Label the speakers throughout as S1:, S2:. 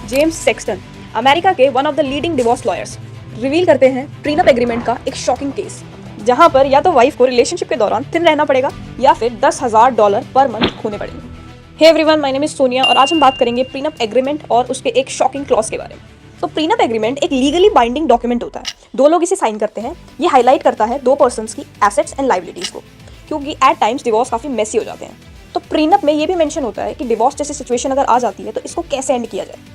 S1: James Sexton, America के one of the leading divorce lawyers, reveal करते हैं prenup agreement का एक शॉकिंग केस, जहां पर या तो वाइफ को रिलेशनशिप के दौरान थिन रहना पड़ेगा या फिर $10,000 पर मंथ खोने पड़ेंगे। Hey everyone, my name is Sonia और आज हम बात करेंगे प्रीनप एग्रीमेंट और उसके एक शॉकिंग क्लॉज के बारे में। तो प्रीनप एग्रीमेंट एक लीगली बाइंडिंग डॉक्यूमेंट होता है, दो लोग इसे साइन करते हैं। ये हाईलाइट करता है दो पर्सन्स की एसेट्स एंड लाइबिलिटीज को, क्योंकि एट टाइम्स डिवोर्स काफी मेसी हो जाते हैं। तो प्रीनप में ये भी मेंशन होता है कि डिवोर्स जैसी सिचुएशन अगर आ जाती है तो इसको कैसे एंड किया जाए।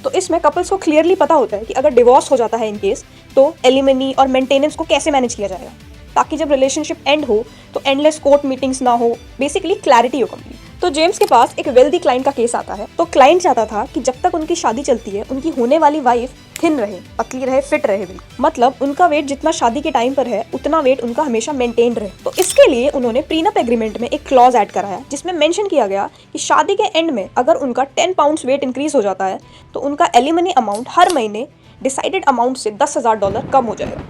S1: तो इसमें कपल्स को क्लियरली पता होता है कि अगर डिवोर्स हो जाता है इन केस तो एलिमनी और मेंटेनेंस को कैसे मैनेज किया जाएगा, ताकि जब रिलेशनशिप एंड हो तो एंडलेस कोर्ट मीटिंग्स ना हो, बेसिकली क्लैरिटी हो कंप्लीट। तो जेम्स के पास एक वेल्दी क्लाइंट का केस आता है। तो क्लाइंट चाहता था कि जब तक उनकी शादी चलती है उनकी होने वाली वाइफ थिन रहे, पतली रहे, फिट रहे, बिल्कुल मतलब उनका वेट जितना शादी के टाइम पर है उतना वेट उनका हमेशा मेंटेन रहे। तो इसके लिए उन्होंने प्रीनप एग्रीमेंट में एक क्लॉज ऐड कराया जिसमें मेंशन किया गया कि शादी के एंड में अगर उनका 10 पाउंड्स वेट इंक्रीज हो जाता है तो उनका एलिमनी अमाउंट हर महीने डिसाइडेड अमाउंट से $10,000 कम हो जाएगा।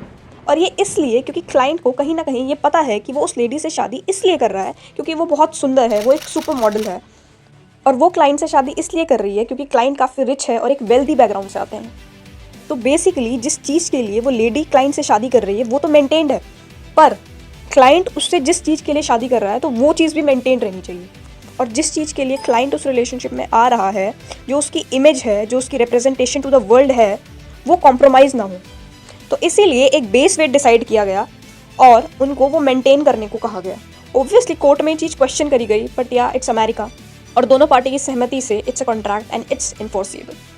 S1: और ये इसलिए क्योंकि क्लाइंट को कहीं ना कहीं ये पता है कि वो उस लेडी से शादी इसलिए कर रहा है क्योंकि वो बहुत सुंदर है, वो एक सुपर मॉडल है, और वो क्लाइंट से शादी इसलिए कर रही है क्योंकि क्लाइंट काफ़ी रिच है और एक वेल्दी बैकग्राउंड से आते हैं। तो बेसिकली जिस चीज़ के लिए वो लेडी क्लाइंट से शादी कर रही है वो तो मेंटेन्ड है, पर क्लाइंट उससे जिस चीज़ के लिए शादी कर रहा है तो वो चीज़ भी मेंटेन रहनी चाहिए। और जिस चीज़ के लिए क्लाइंट उस रिलेशनशिप में आ रहा है, जो उसकी इमेज है, जो उसकी रिप्रेजेंटेशन टू द वर्ल्ड है, वो कॉम्प्रोमाइज़ ना हो। तो इसीलिए एक बेस वेट डिसाइड किया गया और उनको वो मेंटेन करने को कहा गया। ऑब्वियसली कोर्ट में ये चीज़ क्वेश्चन करी गई, बट या इट्स अमेरिका और दोनों पार्टी की सहमति से it's a contract and it's enforceable.